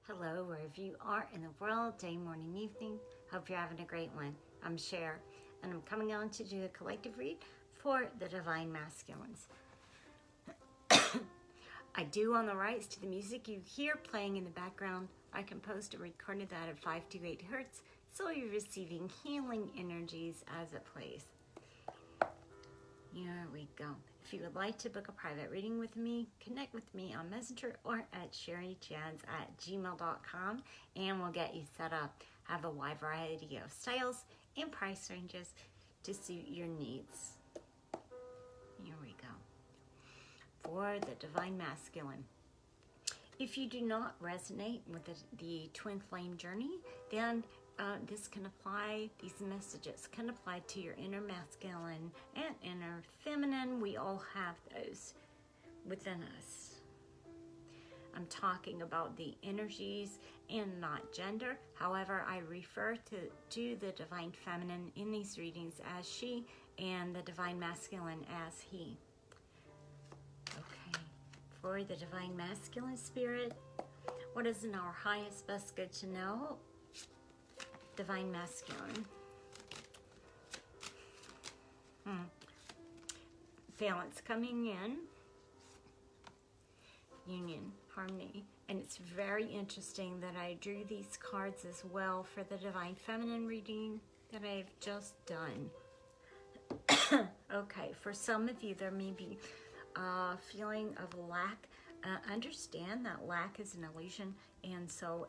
Hello, wherever you are in the world, day, morning, evening. Hope you're having a great one. I'm Sher, and I'm coming on to do a collective read for the Divine Masculines. I do own the rights to the music you hear playing in the background. I composed and recorded that at 528 Hertz, so you're receiving healing energies as it plays. Here we go. If you would like to book a private reading with me, connect with me on Messenger or at sherrijens@gmail.com and we'll get you set up. I have a wide variety of styles and price ranges to suit your needs. Here we go. For the Divine Masculine. If you do not resonate with the twin flame journey, then this can apply, these messages can apply to your inner masculine and inner feminine. We all have those within us. I'm talking about the energies and not gender. However, I refer to the divine feminine in these readings as she and the divine masculine as he. Okay, for the divine masculine spirit, what is in our highest, best good to know? Divine masculine. Balance coming in. Union, harmony. And it's very interesting that I drew these cards as well for the divine feminine reading that I've just done. Okay, for some of you there may be a feeling of lack. Understand that lack is an illusion, and so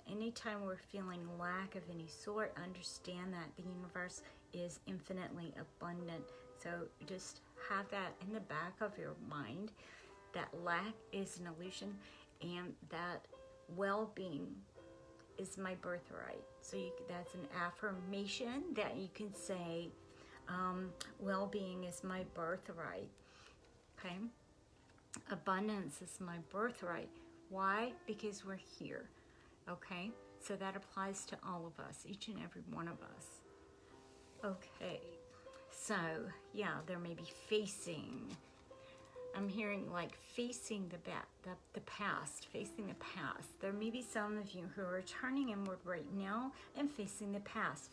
anytime we're feeling lack of any sort, understand that the universe is infinitely abundant. So just have that in the back of your mind, that lack is an illusion and that well-being is my birthright. So that's an affirmation that you can say, well-being is my birthright. Okay? Abundance is my birthright. Why? Because we're here. Okay? So that applies to all of us, each and every one of us. Okay. So, yeah, there may be facing. I'm hearing like facing the past, facing the past. There may be some of you who are turning inward right now and facing the past,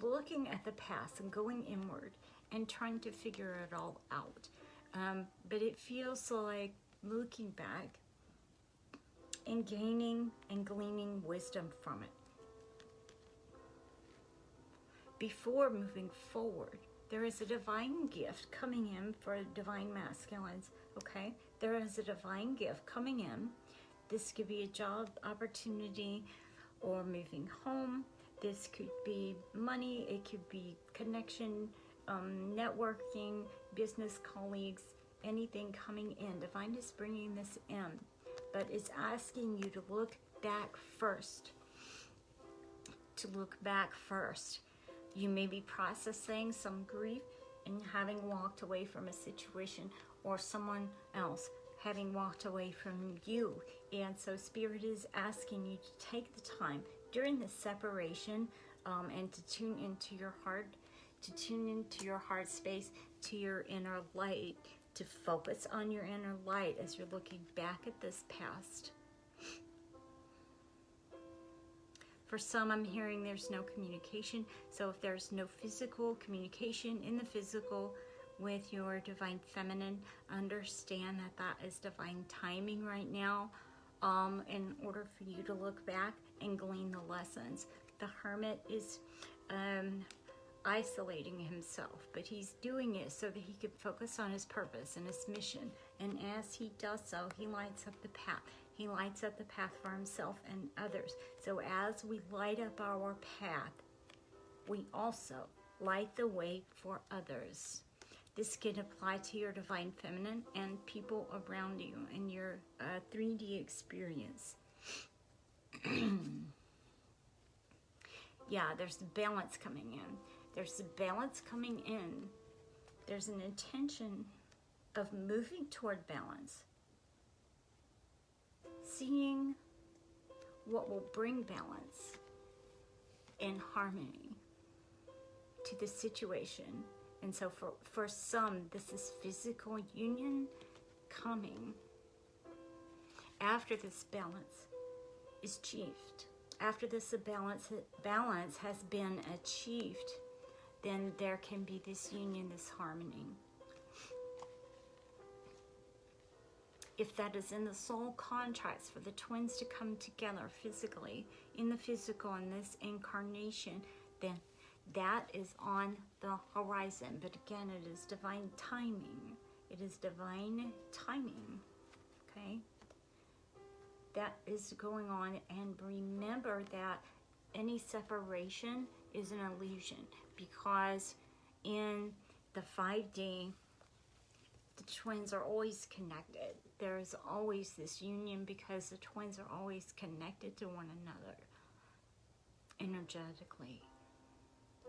looking at the past and going inward and trying to figure it all out. But it feels like looking back and gaining and gleaning wisdom from it. Before moving forward, there is a divine gift coming in for divine masculines, okay? There is a divine gift coming in. This could be a job opportunity or moving home. This could be money. It could be connection, networking, business colleagues, anything coming in. Divine is bringing this in, but it's asking you to look back first. You may be processing some grief and having walked away from a situation, or someone else having walked away from you. And so Spirit is asking you to take the time during the separation and to tune into your heart, space, to your inner light, to focus on your inner light as you're looking back at this past. For some, I'm hearing there's no communication. So if there's no physical communication in the physical with your divine feminine, understand that that is divine timing right now in order for you to look back and glean the lessons. The hermit is isolating himself, but he's doing it so that he can focus on his purpose and his mission. And as he does so, he lights up the path. He lights up the path for himself and others. So as we light up our path, we also light the way for others. This can apply to your divine feminine and people around you in your 3D experience. Yeah, there's balance coming in. There's an intention of moving toward balance. Seeing what will bring balance and harmony to the situation. And so for some, this is physical union coming. after this balance is achieved, after this balance has been achieved, then there can be this union, this harmony. If that is in the soul contracts for the twins to come together physically, in the physical, in this incarnation, then that is on the horizon. But again, it is divine timing. It is divine timing, okay? That is going on, and remember that any separation is an illusion, because in the 5D, the twins are always connected. There is always this union because the twins are always connected to one another energetically.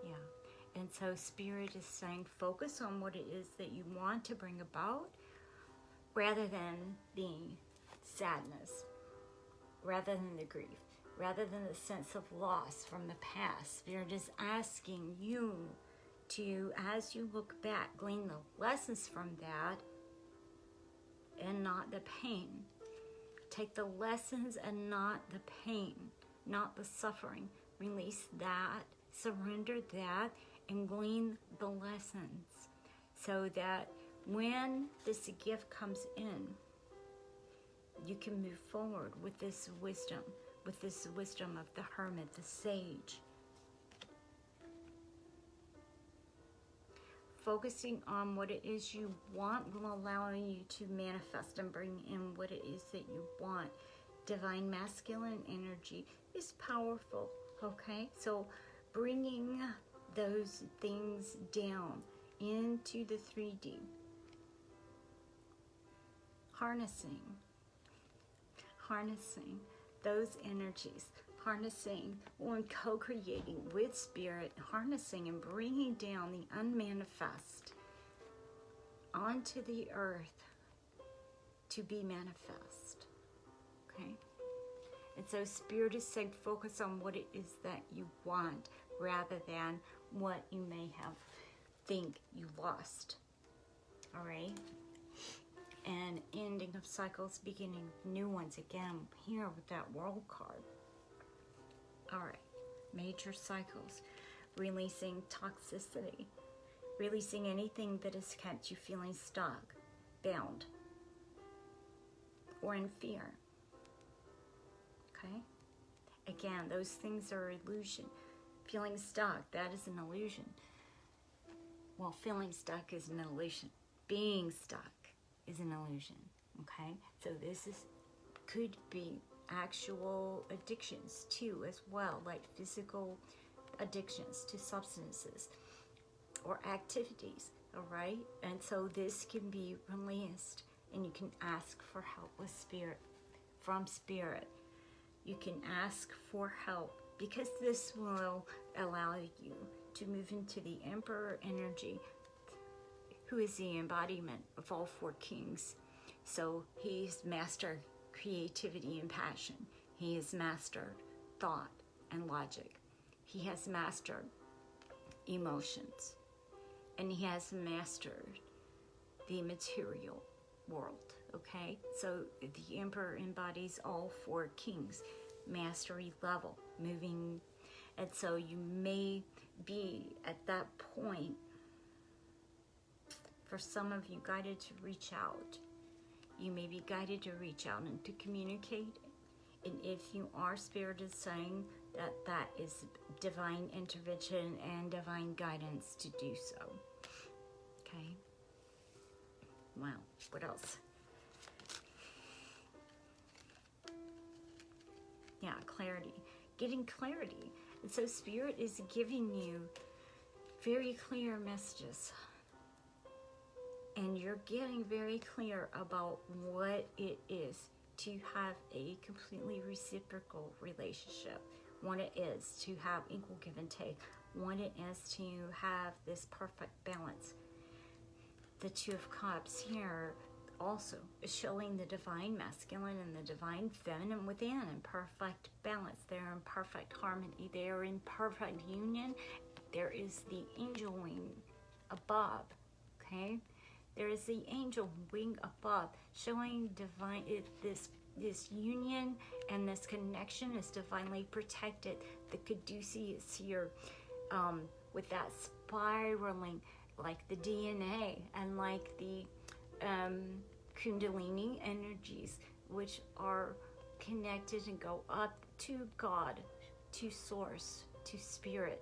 Yeah. And so Spirit is saying, focus on what it is that you want to bring about, rather than the sadness, rather than the grief, rather than the sense of loss from the past. Spirit is asking you to, as you look back, glean the lessons from that and not the pain. Take the lessons and not the pain, not the suffering. Release that, surrender that, and glean the lessons, so that when this gift comes in, you can move forward with this wisdom of the hermit, the sage. Focusing on what it is you want will allow you to manifest and bring in what it is that you want. Divine masculine energy is powerful, okay? So bringing those things down into the 3D. Harnessing those energies, harnessing and co-creating with Spirit, harnessing and bringing down the unmanifest onto the earth to be manifest, okay? And so Spirit is saying, focus on what it is that you want, rather than what you may have think you lost, all right? And ending of cycles, beginning new ones, again here with that world card. All right, major cycles, releasing toxicity, releasing anything that has kept you feeling stuck, bound, or in fear, okay? Again, those things are illusion. Feeling stuck, that is an illusion. Well, feeling stuck is an illusion. Being stuck is an illusion, okay? So this could be actual addictions too, as well, like physical addictions to substances or activities, all right? And so this can be released, and you can ask for help with Spirit, from Spirit. You can ask for help, because this will allow you to move into the Emperor energy, who is the embodiment of all 4 kings. So he's mastered creativity and passion. He has mastered thought and logic. He has mastered emotions. And he has mastered the material world, okay? So the Emperor embodies all 4 kings, mastery level, moving. And so you may be at that point, for some of you, guided to reach out. You may be guided to reach out and to communicate. And if you are, Spirit is saying that that is divine intervention and divine guidance to do so. Okay? Wow, what else? Yeah, clarity. Getting clarity. And so Spirit is giving you very clear messages. And you're getting very clear about what it is to have a completely reciprocal relationship, what it is to have equal give and take, what it is to have this perfect balance. The Two of Cups here also is showing the divine masculine and the divine feminine within in perfect balance. They're in perfect harmony. They are in perfect union. There is the angel wing above, okay? There is the angel wing above, showing divine, this this union and this connection is divinely protected. The Caduceus is here with that spiraling, like the DNA and like the Kundalini energies, which are connected and go up to God, to Source, to Spirit.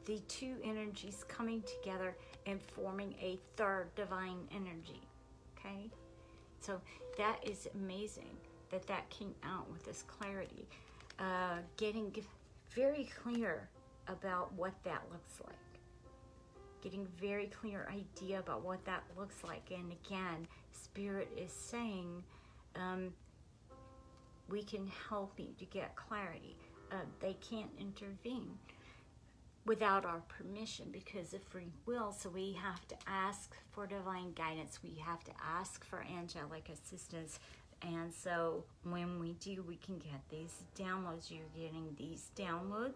The two energies coming together and forming a third divine energy. Okay? So that is amazing that came out with this clarity. Getting very clear about what that looks like. Getting very clear idea about what that looks like. And again, Spirit is saying, we can help you to get clarity. They can't intervene without our permission because of free will. So we have to ask for divine guidance. We have to ask for angelic assistance. And so when we do, we can get these downloads. You're getting these downloads.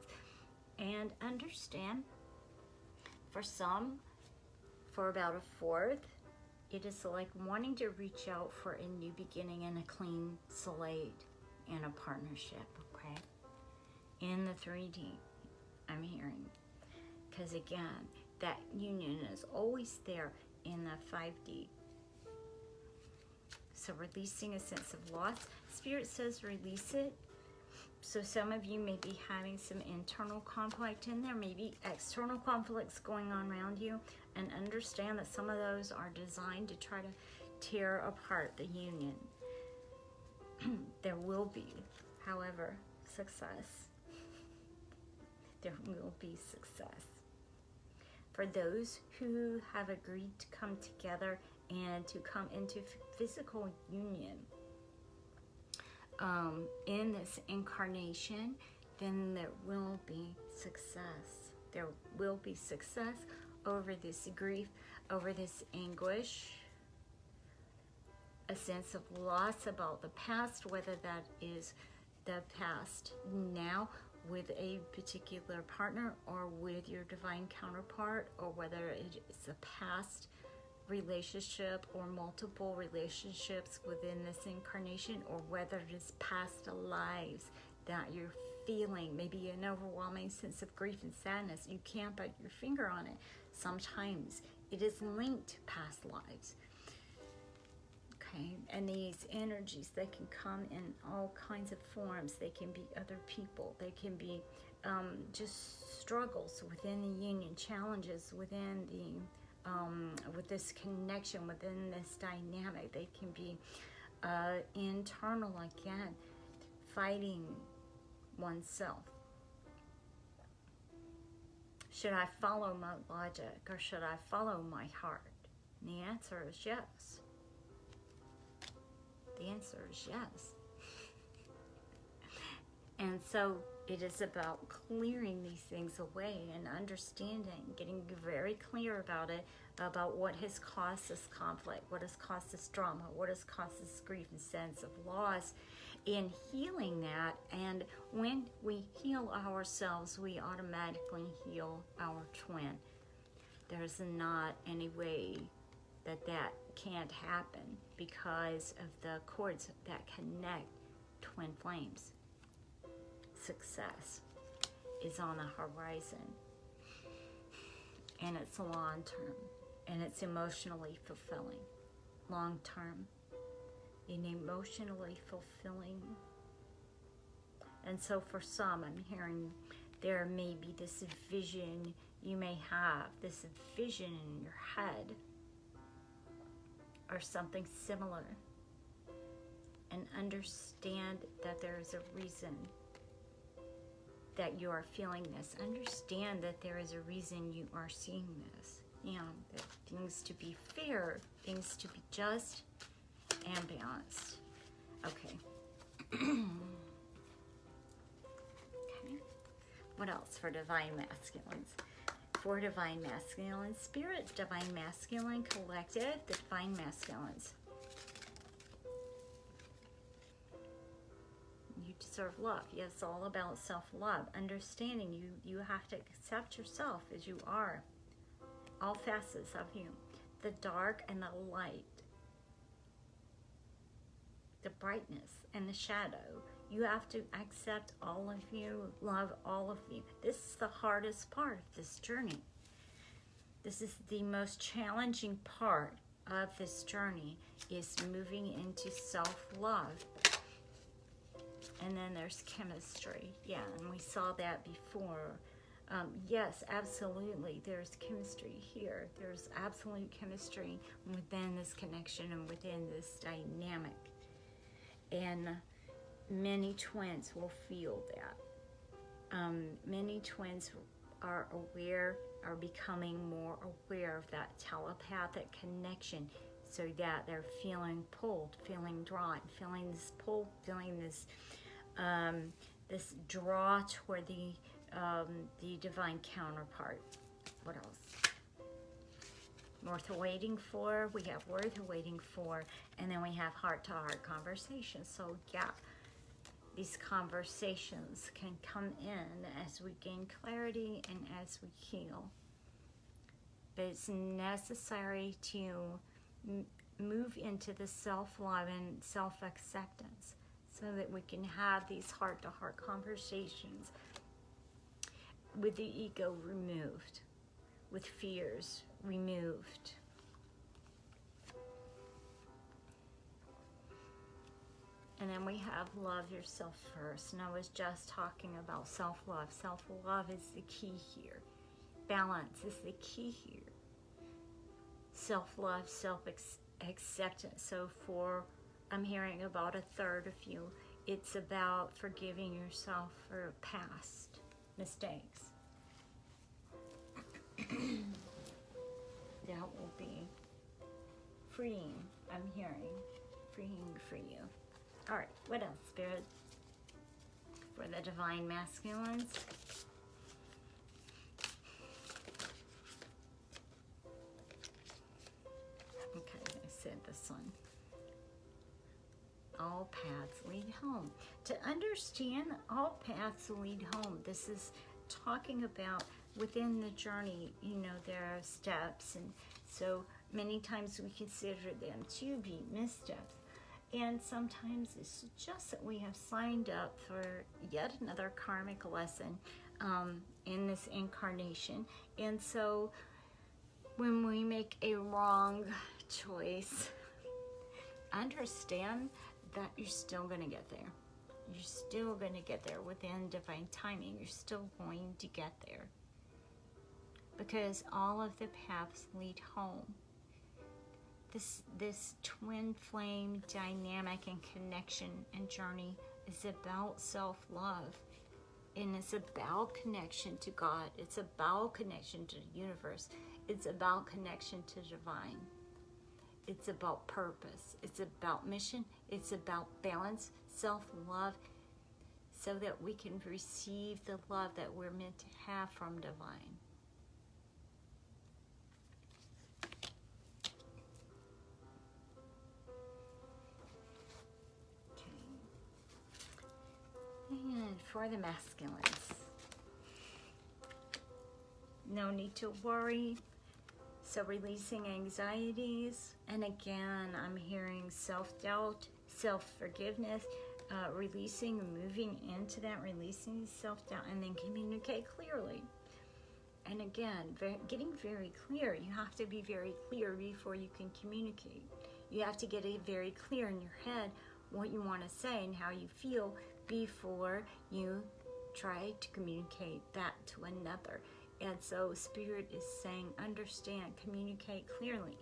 And understand, for some, for about a fourth, it is like wanting to reach out for a new beginning and a clean slate in a partnership, okay? In the 3D, I'm hearing. Because again, that union is always there in the 5D. So releasing a sense of loss. Spirit says release it. So some of you may be having some internal conflict in there, maybe external conflicts going on around you, and understand that some of those are designed to try to tear apart the union. There will be, however, success. There will be success. For those who have agreed to come together and to come into physical union in this incarnation, then there will be success. There will be success over this grief, over this anguish, a sense of loss about the past, whether that is the past now with a particular partner or with your divine counterpart, or whether it is a past relationship or multiple relationships within this incarnation, or whether it is past lives that you're feeling, maybe an overwhelming sense of grief and sadness. You can't put your finger on it. Sometimes it is linked to past lives. Okay, and these energies, they can come in all kinds of forms. They can be other people. They can be just struggles within the union, challenges within the with this connection, within this dynamic. They can be internal, again, fighting oneself. Should I follow my logic or should I follow my heart? And the answer is yes. The answer is yes. And so it is about clearing these things away and understanding, getting very clear about it, about what has caused this conflict, what has caused this drama, what has caused this grief and sense of loss, in healing that. And when we heal ourselves, we automatically heal our twin. There's not any way that that can't happen because of the cords that connect twin flames. Success is on the horizon, and it's long term, and it's emotionally fulfilling. Long term and emotionally fulfilling. And so for some, I'm hearing there may be this vision you may have, this vision in your head or something similar, and understand that there is a reason that you are feeling this. Understand that there is a reason you are seeing this. You know, that things to be fair, things to be just and balanced. Okay. Okay. What else for Divine Masculines? For Divine Masculine Spirit, Divine Masculine Collective, the Divine Masculines. You deserve love. Yes, it's all about self-love. Understanding you have to accept yourself as you are. All facets of you. The dark and the light. the brightness and the shadow. You have to accept all of you, love all of you. This is the hardest part of this journey. This is the most challenging part of this journey, is moving into self-love. And then there's chemistry. Yeah, and we saw that before. Yes, absolutely. There's chemistry here. There's absolute chemistry within this connection and within this dynamic. And many twins will feel that. Many twins are becoming more aware of that telepathic connection, so that they're feeling pulled, feeling drawn, feeling this pull, feeling this this draw toward the divine counterpart. What else? Worth waiting for. We have worth waiting for, and then we have heart-to-heart conversations. So yeah, these conversations can come in as we gain clarity and as we heal. But it's necessary to move into the self-love and self-acceptance, so that we can have these heart-to-heart conversations with the ego removed, with fears removed. And then we have love yourself first. And I was just talking about self-love. Self-love is the key here. Balance is the key here. Self-love, self-acceptance. So I'm hearing about a third of you, it's about forgiving yourself for past mistakes. That will be freeing, I'm hearing. Freeing for you. All right, what else, Spirit? For the divine masculines. Okay, I said this one. All paths lead home. To understand all paths lead home, this is talking about within the journey, there are steps, and so many times we consider them to be missteps. And sometimes it's just that we have signed up for yet another karmic lesson in this incarnation. And so when we make a wrong choice, understand that you're still going to get there. You're still going to get there within divine timing. You're still going to get there. Because all of the paths lead home. This twin flame dynamic and connection and journey is about self-love. And it's about connection to God. It's about connection to the universe. It's about connection to divine. It's about purpose. It's about mission. It's about balance, self-love, so that we can receive the love that we're meant to have from divine. And for the masculines, no need to worry. So releasing anxieties, and again, I'm hearing self-doubt, self-forgiveness, releasing, moving into that, releasing self-doubt, and then communicate clearly. And again, getting very clear. You have to be very clear before you can communicate. You have to get it very clear in your head what you want to say and how you feel before you try to communicate that to another. And so Spirit is saying, understand, communicate clearly.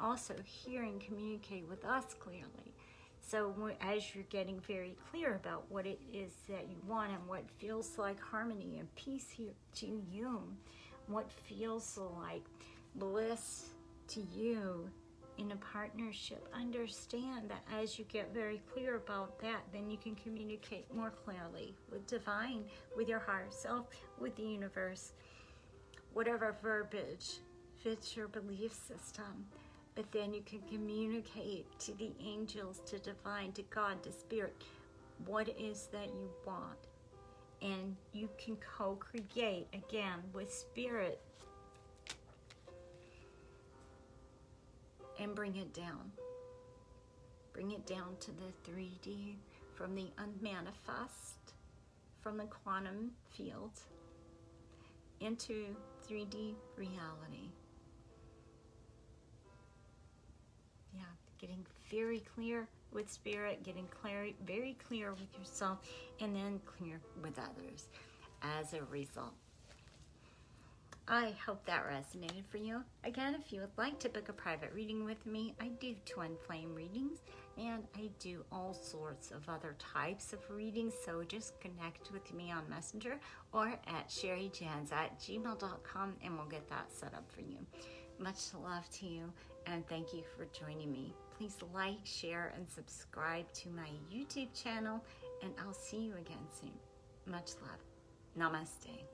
Also hearing, communicate with us clearly. So as you're getting very clear about what it is that you want and what feels like harmony and peace here to you, what feels like bliss to you in a partnership, understand that as you get very clear about that, then you can communicate more clearly with divine, with your higher self, with the universe, whatever verbiage fits your belief system. But then you can communicate to the angels, to divine, to God, to Spirit, what it is that you want. And you can co-create, again, with Spirit and bring it down. Bring it down to the 3D, from the unmanifest, from the quantum field, into 3D reality. Yeah, getting very clear with spirit, getting very clear with yourself, and then clear with others as a result. I hope that resonated for you. Again, if you would like to book a private reading with me, I do twin flame readings, and I do all sorts of other types of readings, so just connect with me on Messenger or at sherrijens@gmail.com, and we'll get that set up for you. Much love to you, and thank you for joining me. Please like, share, and subscribe to my YouTube channel, and I'll see you again soon. Much love. Namaste.